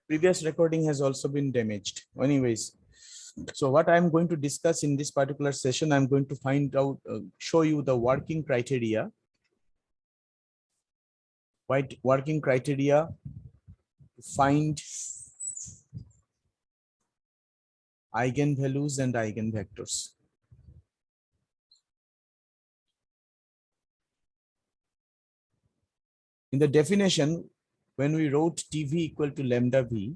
Previous recording has also been damaged. Anyways, so what I'm going to discuss in this particular session, I'm going to find out, show you the working criteria. Working criteria to find eigenvalues and eigenvectors. In the definition, when we wrote TV equal to lambda v,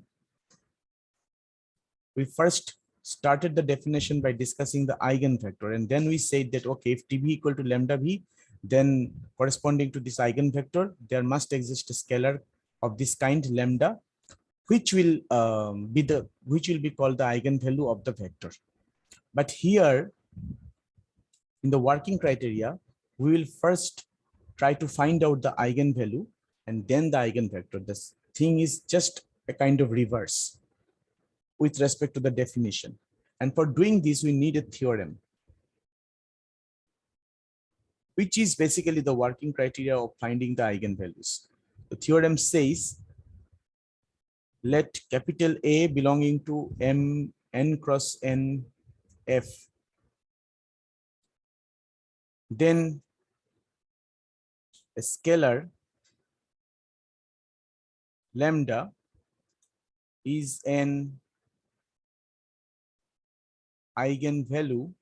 we first started the definition by discussing the eigenvector, and then we said that okay, if TV equal to lambda v, then corresponding to this eigenvector, there must exist a scalar of this kind lambda, which will be called the eigenvalue of the vector. But here in the working criteria, we will first try to find out the eigenvalue and then the eigenvector. This thing is just a kind of reverse with respect to the definition. And for doing this, we need a theorem, which is basically the working criteria of finding the eigenvalues. The theorem says, let capital A belonging to M n cross n F, then a scalar lambda is an eigenvalue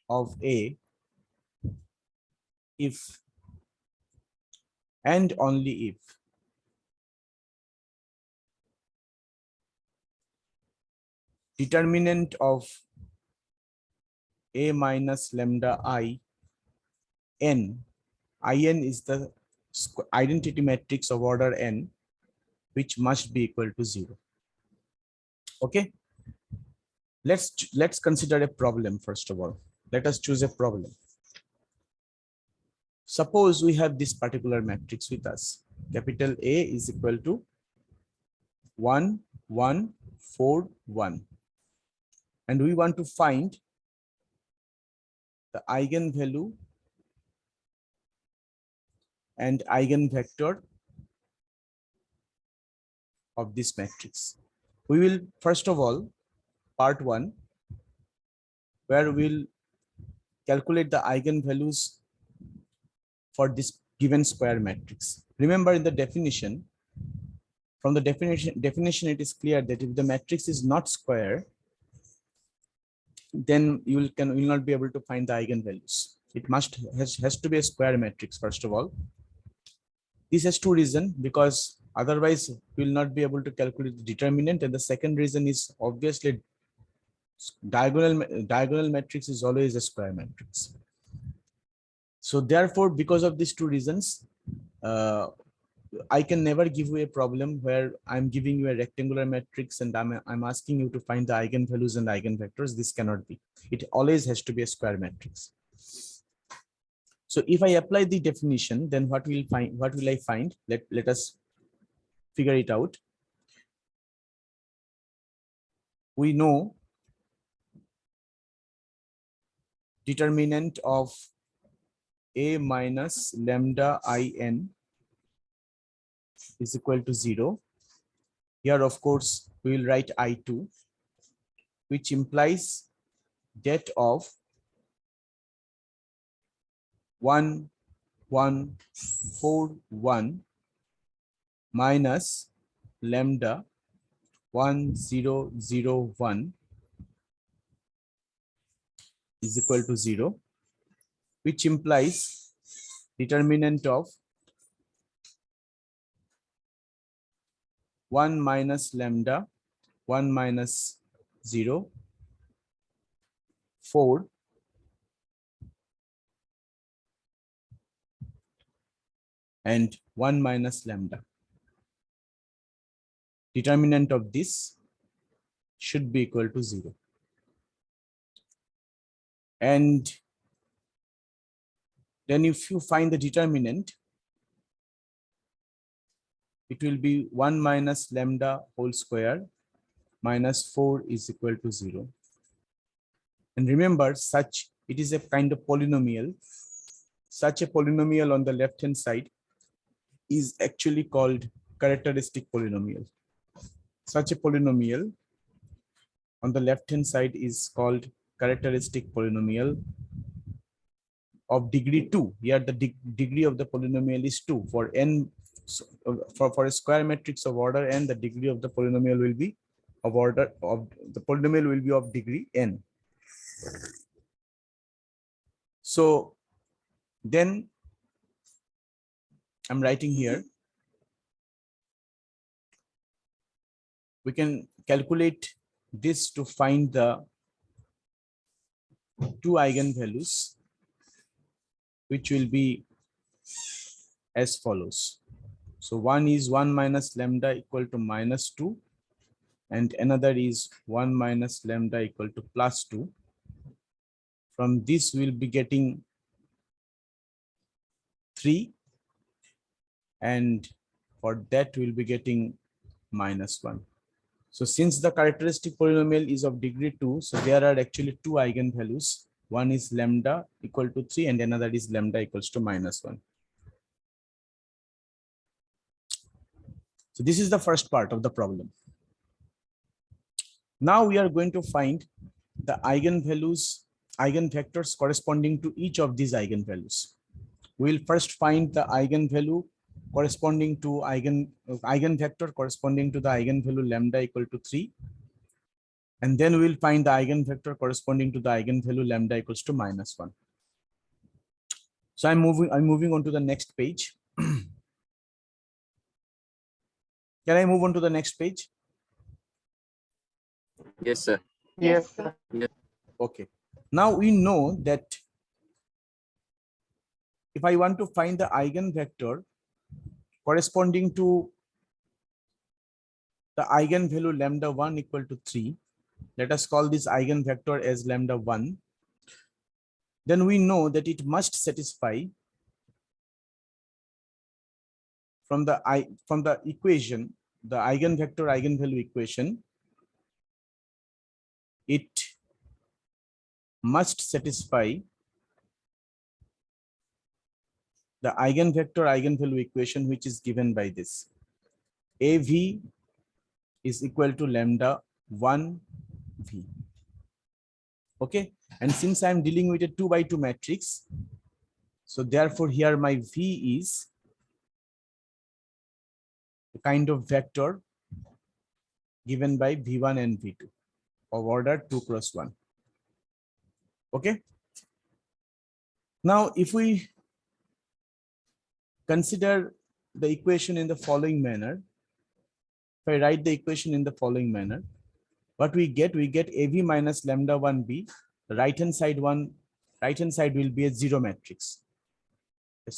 of A if and only if determinant of A minus lambda I n, In is the identity matrix of order n, which must be equal to 0. Okay, let's consider a problem. First of all, let us choose a problem. Suppose we have this particular matrix with us. Capital A is equal to 1 1 4 1, and we want to find the eigenvalue and eigenvector of this matrix. We will first of all, part 1, where we'll calculate the eigenvalues for this given square matrix. Remember, in the definition, from the definition, it is clear that if the matrix is not square, then you will not be able to find the eigenvalues. It has to be a square matrix. First of all, this has two reasons, because otherwise we will not be able to calculate the determinant, and the second reason is obviously diagonal matrix is always a square matrix. So therefore, because of these two reasons, I can never give you a problem where I'm giving you a rectangular matrix and I'm asking you to find the eigenvalues and eigenvectors. This cannot be. It always has to be a square matrix. So if I apply the definition, then what will I find? Let us figure it out. We know determinant of A minus lambda In is equal to 0. Here, of course, we will write I2, which implies that of 1 1 4 1 minus lambda 1 0 0 1 is equal to 0, which implies determinant of 1 minus lambda 1 minus 0 4 and 1 minus lambda. Determinant of this should be equal to 0. And then if you find the determinant, it will be 1 minus lambda whole square minus 4 is equal to 0. And remember, it is a kind of polynomial. Such a polynomial on the left hand side is actually called characteristic polynomial. Such a polynomial on the left hand side is called characteristic polynomial of degree 2. Here the degree of the polynomial is 2. For n, for a square matrix of order n, the degree of the polynomial will be of order of the polynomial will be of degree n. So then I'm writing here, we can calculate this to find the two eigenvalues, which will be as follows. So one is 1 minus lambda equal to minus 2, and another is 1 minus lambda equal to plus 2. From this we'll be getting 3, and for that we'll be getting minus 1. So since the characteristic polynomial is of degree 2, so there are actually two eigenvalues. One is lambda equal to 3 and another is lambda equals to minus 1. So this is the first part of the problem. Now we are going to find the eigenvalues, eigenvectors corresponding to each of these eigenvalues. We will first find the eigenvalue corresponding to eigenvector corresponding to the eigenvalue lambda equal to 3. And then we will find the eigenvector corresponding to the eigenvalue lambda equals to minus 1. So I'm moving on to the next page. Can I move on to the next page? Yes, sir. Yes, sir. Okay. Now we know that if I want to find the eigenvector corresponding to the eigenvalue lambda 1 equal to 3, let us call this eigenvector as lambda 1, then we know that it must satisfy from the equation, the eigenvector eigenvalue equation, it must satisfy the eigenvector eigenvalue equation which is given by this. AV is equal to lambda 1 V. Okay, and since I'm dealing with a 2 by 2 matrix, so therefore here my V is a kind of vector given by V1 and V2 of order 2 cross 1. Okay. Now if we consider the equation in the following manner, if I write the equation in the following manner, what we get AV minus lambda 1b. The right hand side will be a zero matrix, a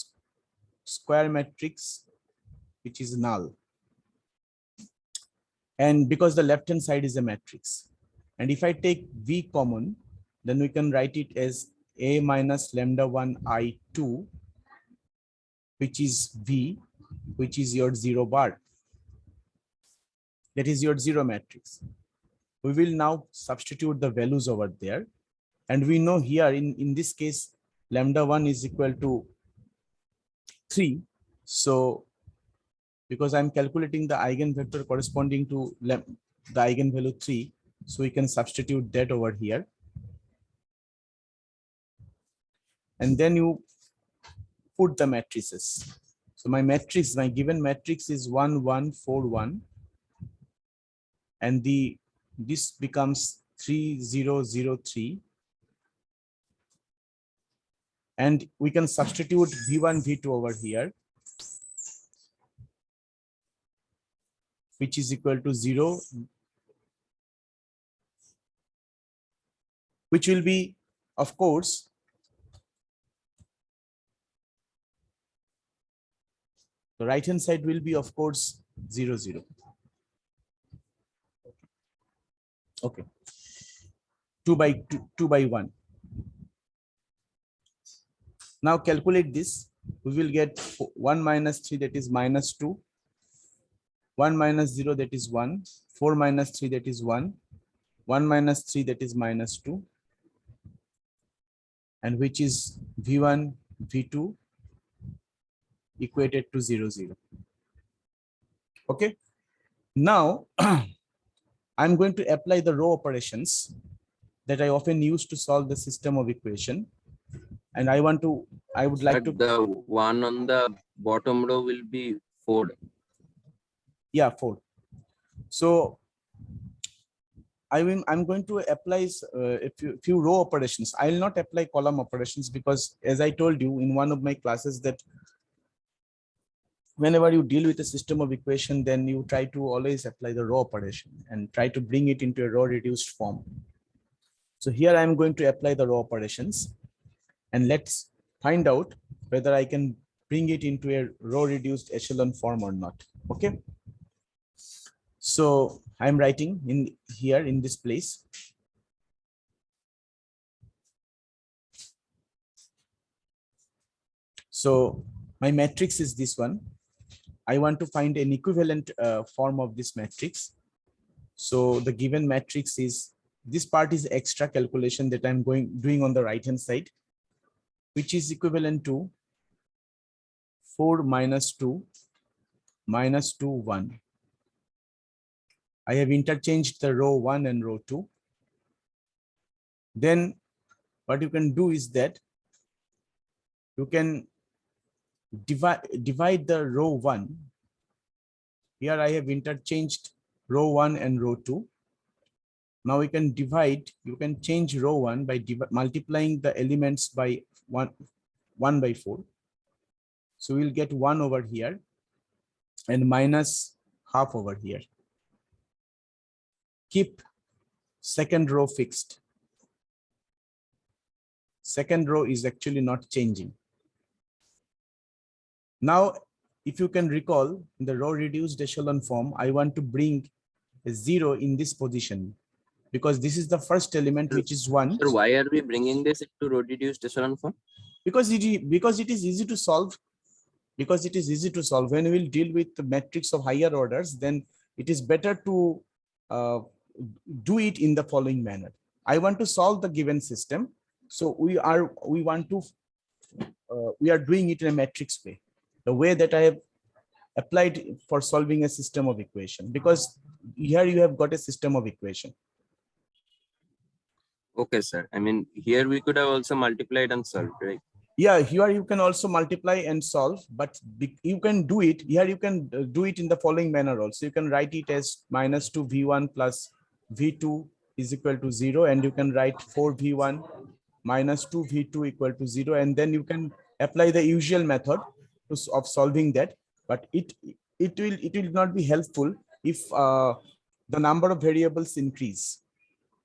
square matrix which is null, and because the left hand side is a matrix, and if I take V common, then we can write it as A minus lambda 1 I2, which is V, which is your 0 bar. That is your zero matrix. We will now substitute the values over there. And we know here in this case, lambda 1 is equal to 3. So because I'm calculating the eigenvector corresponding to the eigenvalue 3, so we can substitute that over here. And then you put the matrices. So my given matrix is 1, 1, 4, 1. And this becomes 3, 0, 0, 3. And we can substitute V1, V2 over here, which is equal to 0, which will be, of course, the right hand side will be, of course, 0, 0. Okay. 2 by 1. Now calculate this. We will get 1 minus 3, that is minus 2. 1 minus 0, that is 1. 4 minus 3, that is 1. 1 minus 3, that is minus 2. And which is V1, V2 equated to 0, 0. Okay. Now I'm going to apply the row operations that I often use to solve the system of equation. And I would like to, the one on the bottom row will be 4. yeah, 4. So I'm going to apply a few row operations. I will not apply column operations because, as I told you in one of my classes, that whenever you deal with a system of equation, then you try to always apply the row operation and try to bring it into a row reduced form. So here I'm going to apply the row operations, and let's find out whether I can bring it into a row reduced echelon form or not. Okay. So I'm writing in here in this place. So my matrix is this one. I want to find an equivalent form of this matrix. So the given matrix is, this part is extra calculation that I'm doing on the right hand side, which is equivalent to 4 minus 2 minus 2 1. I have interchanged the row 1 and row 2. Then what you can do is that you can divide the row 1. Here I have interchanged row 1 and row 2. Now we can divide, you can change row 1 by multiplying the elements by 1 by 4. So we'll get 1 over here and minus half over here. Keep second row fixed. Second row is actually not changing. Now, if you can recall, in the row reduced echelon form, I want to bring a 0 in this position because this is the first element, which is 1. Sir, why are we bringing this to row reduced echelon form? Because it is easy to solve. Because it is easy to solve. When we will deal with the matrix of higher orders, then it is better to do it in the following manner. I want to solve the given system. So we are doing it in a matrix way, the way that I have applied for solving a system of equation, because here you have got a system of equation. Okay, sir. I mean, here we could have also multiplied and solved, right? Yeah, here you can also multiply and solve, but you can do it here. You can do it in the following manner also. You can write it as minus 2 v1 plus v2 is equal to 0, and you can write 4 v1 minus 2 v2 equal to 0, and then you can apply the usual method of solving that. But it will not be helpful if the number of variables increase.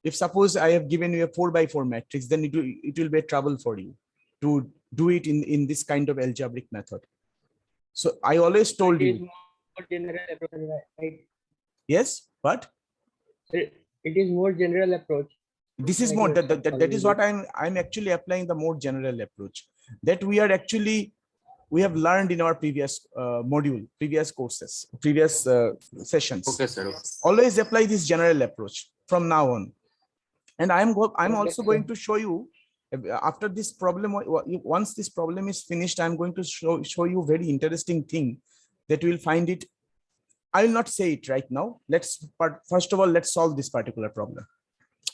If suppose I have given you a 4 by 4 matrix, then it will be a trouble for you to do it in this kind of algebraic method. So I always told you. General approach, right? Yes, but it is more general approach. This is more that is what I'm actually applying, the more general approach that we have learned in our previous module, previous courses, previous sessions. Okay, sir. Always apply this general approach from now on. And I'm also going to show you after this problem. Once this problem is finished, I'm going to show you very interesting thing that you will find it. I will not say it right now. First of all, let's solve this particular problem.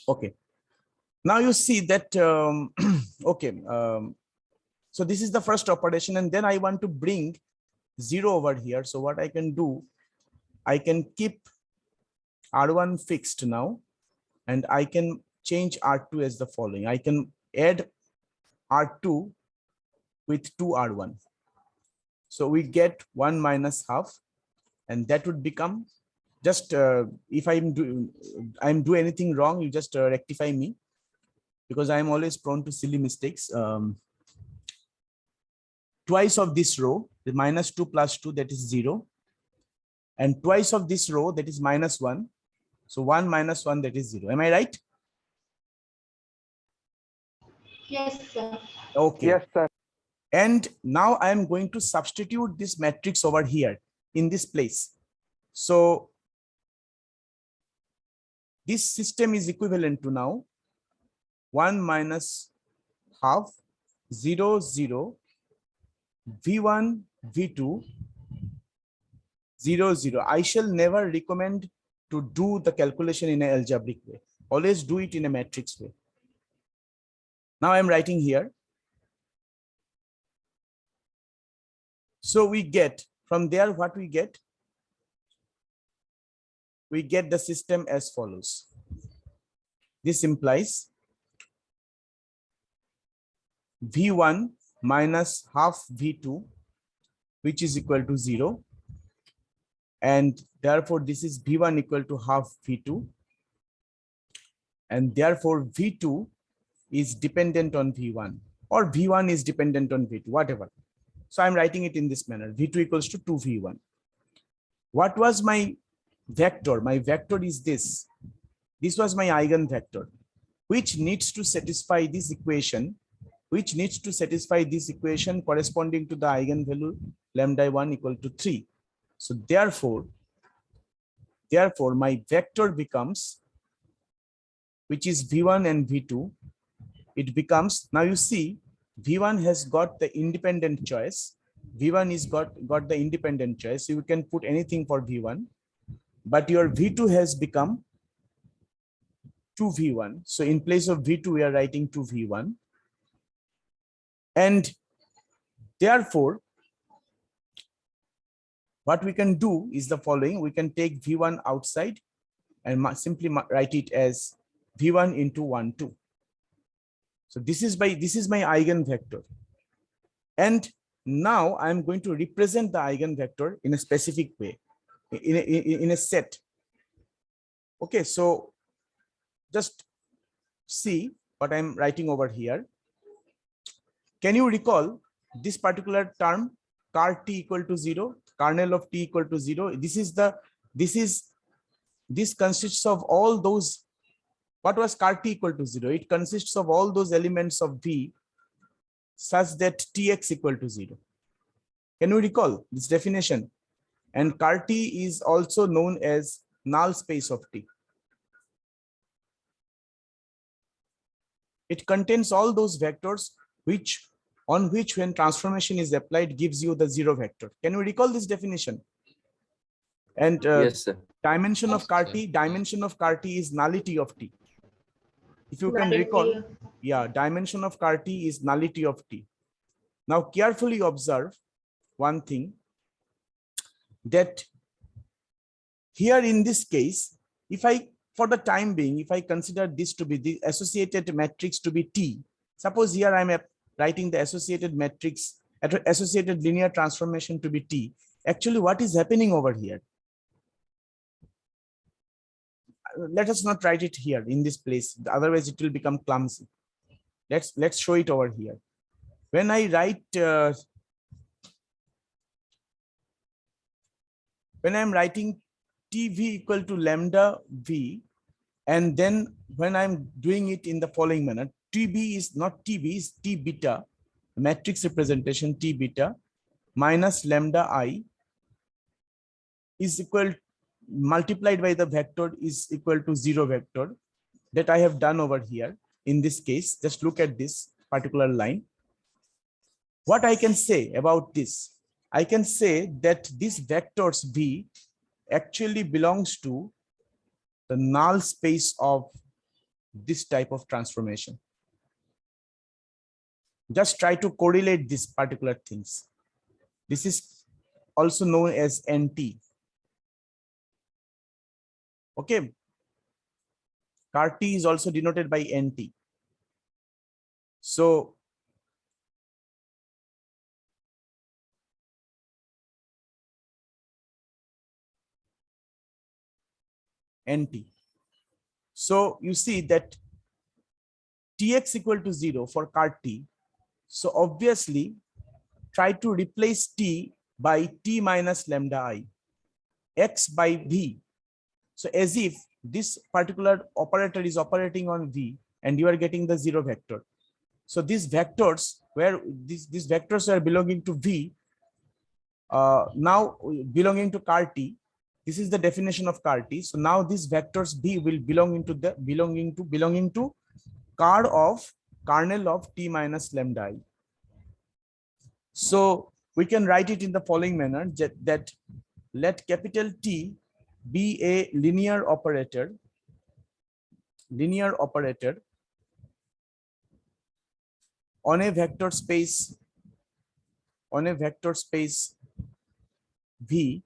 Okay. Now you see that, okay. So this is the first operation, and then I want to bring 0 over here. So what I can do, I can keep R1 fixed now, and I can change R2 as the following. I can add R2 with 2R1. So we get 1 minus half, and that would become just, if I'm doing anything wrong, you just rectify me, because I'm always prone to silly mistakes. Twice of this row, the minus 2 plus 2, that is 0. And twice of this row, that is minus 1. So 1 minus 1, that is 0. Am I right? Yes, sir. Okay. Yes, sir. And now I am going to substitute this matrix over here in this place. So this system is equivalent to now 1 minus half 0 0 v1 v2 0, 0. I shall never recommend to do the calculation in an algebraic way. Always do it in a matrix way. Now I'm writing here. So we get from there what we get. We get the system as follows. This implies V1 minus half V2, which is equal to 0. And therefore, this is V1 equal to half V2. And therefore, V2 is dependent on V1, or V1 is dependent on V2, whatever. So I'm writing it in this manner. V2 equals to 2V1. What was my vector? My vector is this. This was my eigenvector, which needs to satisfy this equation, corresponding to the eigenvalue λ1 equal to 3. So therefore, my vector becomes, which is V1 and V2, it becomes, now you see, V1 has got the independent choice. V1 is got the independent choice. You can put anything for V1, but your V2 has become 2V1. So in place of V2, we are writing 2V1. And therefore, what we can do is the following. We can take V1 outside and simply write it as V1 into 1, 2. So this is my eigenvector. And now I'm going to represent the eigenvector in a specific way, in a set. Okay, so just see what I'm writing over here. Can you recall this particular term, car t equal to 0, kernel of t equal to 0? This consists of all those. What was car t equal to 0? It consists of all those elements of V such that Tx equal to 0. Can you recall this definition? And car t is also known as null space of T. It contains all those vectors on which when transformation is applied gives you the 0 vector. Can you recall this definition? And Yes, sir. dimension of car t is nullity of T. If you can recall, yeah, dimension of car t is nullity of T. Now carefully observe one thing, that here in this case, for the time being, if I consider this to be the associated matrix to be T, suppose here I'm writing the associated matrix, associated linear transformation to be T. Actually, what is happening over here? Let us not write it here in this place, otherwise it will become clumsy. Let's show it over here. When I write when I'm writing TV equal to lambda V, and then when I'm doing it in the following manner, TB is not TB, is T beta, matrix representation T beta minus lambda I is equal, multiplied by the vector is equal to 0 vector that I have done over here. In this case, just look at this particular line. What I can say about this, I can say that this vectors V actually belongs to the null space of this type of transformation. Just try to correlate these particular things. This is also known as NT. Okay. Car T is also denoted by NT. So NT. So you see that Tx equal to 0 for car T. So obviously try to replace T by T minus lambda I, X by V. So as if this particular operator is operating on V and you are getting the 0 vector. So these vectors, where these vectors are belonging to V, now belonging to car T. This is the definition of car T. So now these vectors B will belonging to car of kernel of T minus lambda I. So we can write it in the following manner, that let capital T be a linear operator on a vector space V,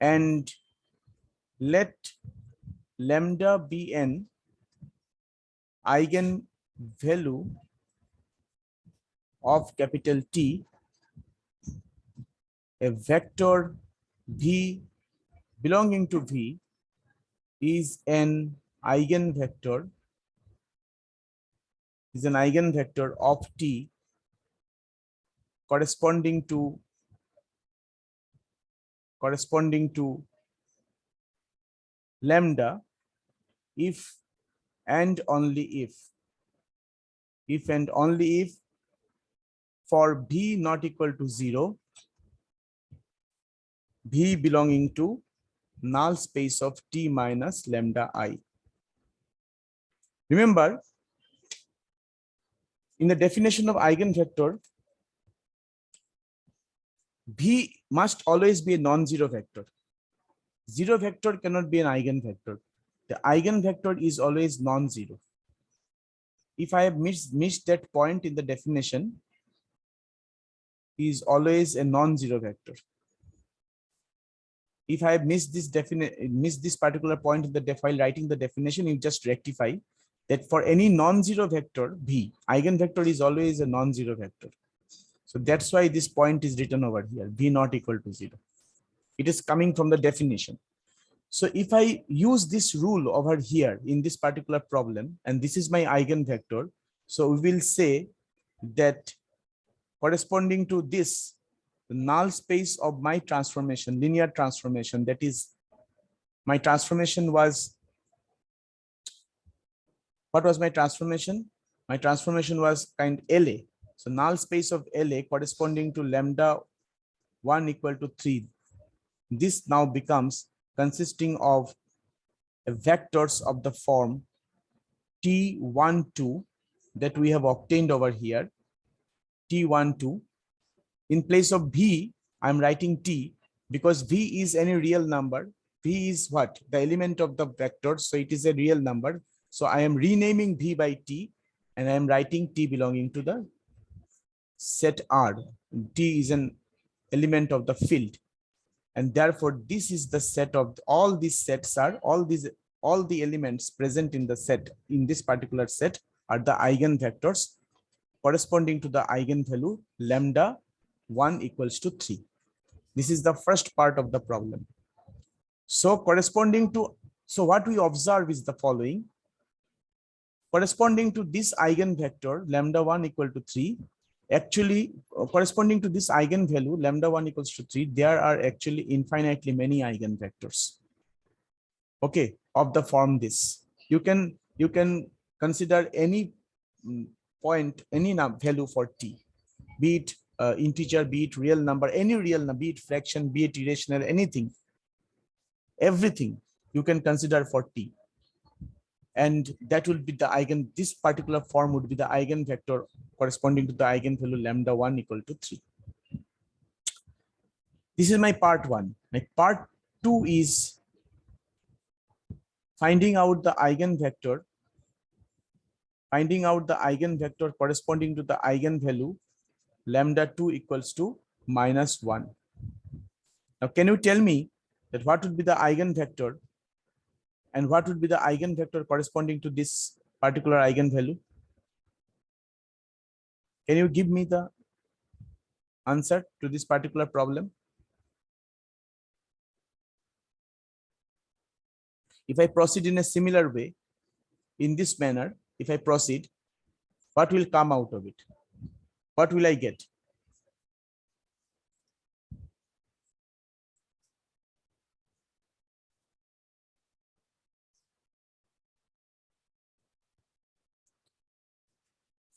and let lambda be an eigenvalue of capital T. A vector V belonging to V is an eigenvector of T corresponding to lambda if and only if for V not equal to 0, V belonging to null space of T minus lambda I. Remember, in the definition of eigenvector, V must always be a non-zero vector. Zero vector cannot be an eigenvector. The eigenvector is always non-zero. If I have missed that point in the definition, is always a non-zero vector. If I have missed this particular point in the while writing the definition, you just rectify that for any non-zero vector V, eigenvector is always a non-zero vector. So that's why this point is written over here, V not equal to 0. It is coming from the definition. So if I use this rule over here in this particular problem, and this is my eigenvector, so we will say that corresponding to this, the null space of my transformation, linear transformation, that is, my transformation was, what was my transformation? My transformation was kind LA. So null space of LA corresponding to lambda 1 equal to 3. This now becomes consisting of vectors of the form T12 that we have obtained over here, T12. In place of V, I'm writing T because V is any real number. V is what? The element of the vector, so it is a real number. So I am renaming V by T, and I am writing T belonging to the set R. T is an element of the field, and therefore this is the set of all these sets are all the elements present in the set, in this particular set, are the eigenvectors corresponding to the eigenvalue lambda 1 equals to 3. This is the first part of the problem. So what we observe is the following. Corresponding to this eigenvector lambda 1 equal to 3, actually corresponding to this eigenvalue lambda 1 equals to 3, there are actually infinitely many eigenvectors, okay, of the form this. You can consider any point, any value for T, be it integer, be it real number, any real number, be it fraction, be it irrational, anything, everything you can consider for T. And that will be the this particular form would be the eigenvector corresponding to the eigenvalue lambda 1 equal to 3. This is my part 1. My part 2 is finding out the eigenvector corresponding to the eigenvalue lambda 2 equals to -1. Now, can you tell me that what would be the eigenvector and what would be the eigenvector corresponding to this particular eigenvalue? Can you give me the answer to this particular problem? If I proceed in a similar way, in this manner, if I proceed, what will come out of it? What will I get?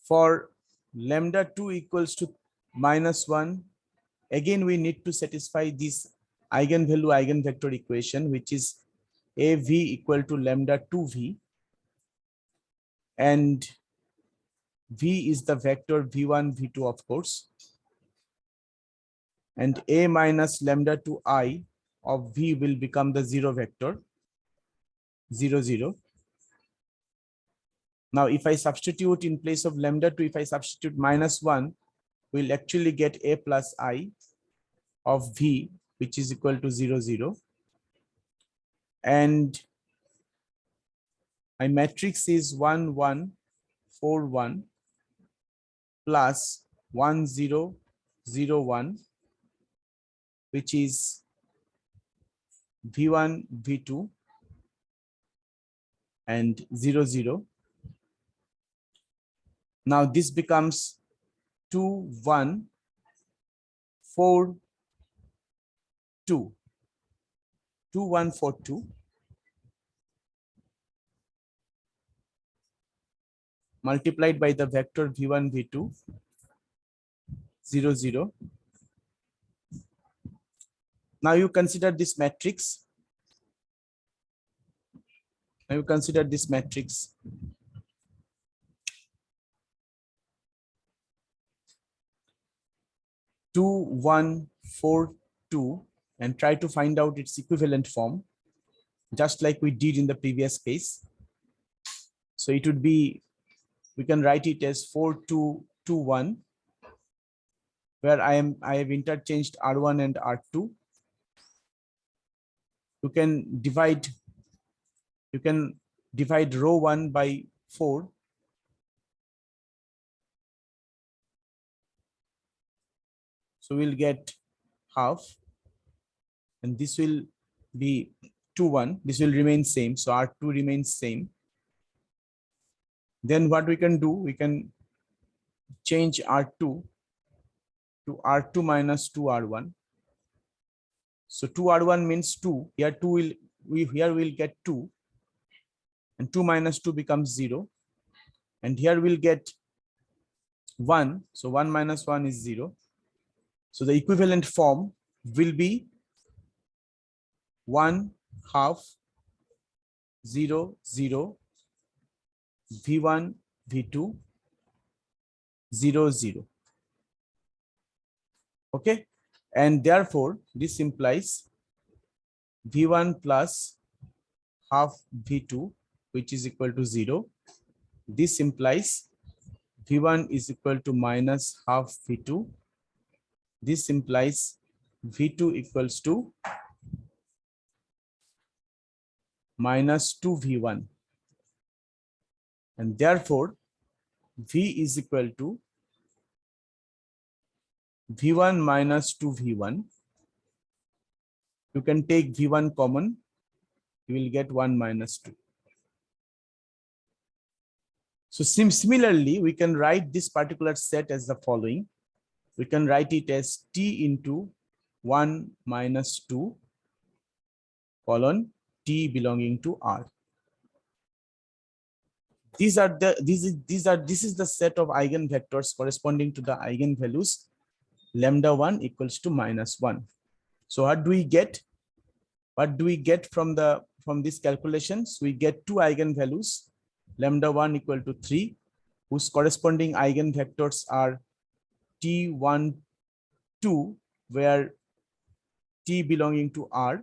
For lambda 2 equals to -1, again we need to satisfy this eigenvalue eigenvector equation, which is AV equal to lambda 2V, and V is the vector V1, V2, of course. and A minus lambda to I of V will become the zero vector, 0, 0. Now, if I substitute in place of lambda 2, if I substitute -1, we'll actually get A plus I of V, which is equal to 0, 0. And my matrix is 1, 1, 4, 1 plus 1, 0, 0, 1, which is V1, V2 and 0, 0. Now this becomes 2, 1, 4, 2, 2, 1, 4, 2. Multiplied by the vector V1, V2, 0, 0. Now you consider this matrix. Now you consider this matrix. Two, 1, 4, 2, and try to find out its equivalent form, just like we did in the previous case. So it would be, we can write it as 4, 2, 2, 1, where I have interchanged R1 and R2. You can divide row 1 by 4. So we'll get half, and this will be 2, 1. This will remain same. So R2 remains same. Then what we can do, we can change R2 to R2 minus 2R1. So 2R1 means 2. Here 2 will, here we'll get 2, and 2 minus 2 becomes 0. And here we'll get 1. So 1 minus 1 is 0. So the equivalent form will be 1 half 0, 0, V1, V2, 0, 0. Okay. And therefore, this implies V1 plus half V2, which is equal to 0. This implies V1 is equal to minus half V2. This implies V2 equals to minus 2V1. And therefore, V is equal to V1 minus 2V1. You can take V1 common, you will get 1 minus 2. So similarly, we can write this particular set as the following. We can write it as T into 1 minus 2 colon T belonging to R. This is the set of eigenvectors corresponding to the eigenvalues lambda 1 equals to minus 1. So what do we get? What do we get from these calculations? We get two eigenvalues, lambda 1 equal to 3, whose corresponding eigenvectors are T1, 2, where T belonging to R,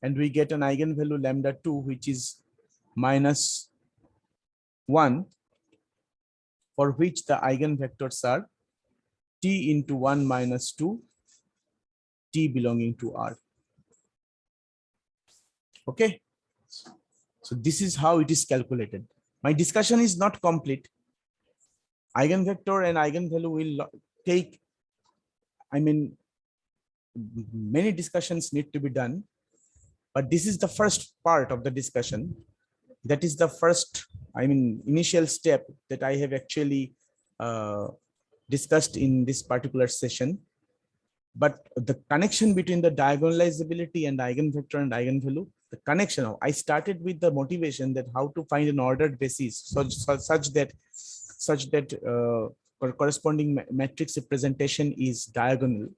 and we get an eigenvalue lambda 2, which is minus 1, for which the eigenvectors are T into 1 minus 2, T belonging to R. Okay. So this is how it is calculated. My discussion is not complete. Eigenvector and eigenvalue will take, many discussions need to be done, but this is the first part of the discussion. That is the first, initial step that I have actually discussed in this particular session. But the connection between the diagonalizability and eigenvector and eigenvalue, the connection, I started with the motivation that how to find an ordered basis such that corresponding matrix representation is diagonal.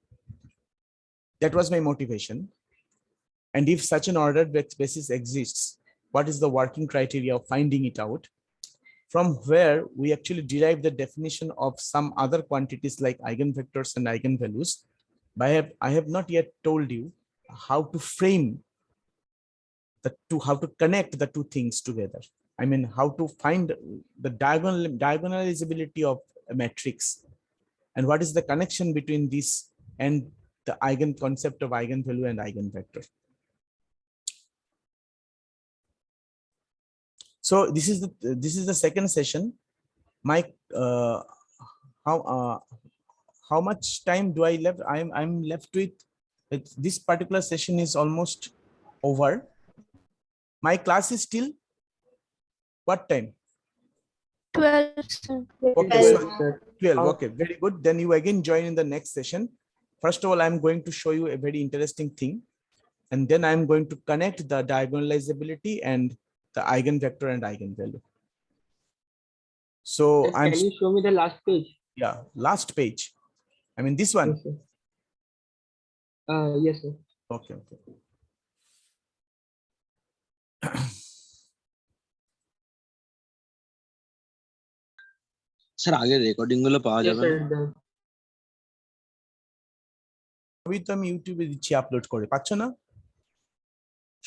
That was my motivation. And if such an ordered basis exists, what is the working criteria of finding it out? from where we actually derive the definition of some other quantities like eigenvectors and eigenvalues. But I have not yet told you how to frame how to connect the two things together. I mean, how to find the diagonalizability of a matrix, and what is the connection between this and the concept of eigenvalue and eigenvector. So this is the second session. Mike, how much time do I left? I'm left with this particular session is almost over. My class is still what time? 12, sir. Okay, Yes, so sir. 12. Okay, very good. Then you again join in the next session. First of all, I'm going to show you a very interesting thing, and then I'm going to connect the diagonalizability and the eigenvector and eigenvalue. So Sir, I'm can you show me the last page? yeah, last page. I mean this one. Yes, sir. Yes, sir. Okay, okay. Sir আগের recording গুলো পাওয়া Yes, যাবে sir. না? Done. আমি তো আমি ইউটিউবে দিচ্ছি আপলোড করে, পাচ্ছ না?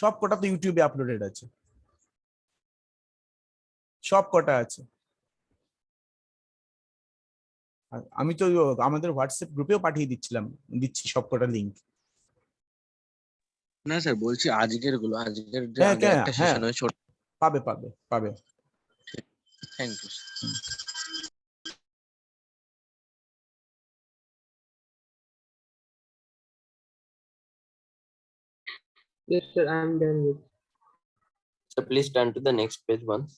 সব কটা তো ইউটিউবে আপলোডেড আছে, সব কটা আছে। আমি তো আমাদের হোয়াটসঅ্যাপ গ্রুপেও পাঠিয়ে দিচ্ছি সব কটা লিঙ্ক। না স্যার বলছি আজকের গুলো, আজকের যে হ্যাঁ, আগের হ্যাঁ, একটা হ্যাঁ। সেশন হয় ছোট। পাবে। Thank you. Yes, sir. I'm done with. So please turn to the next page once.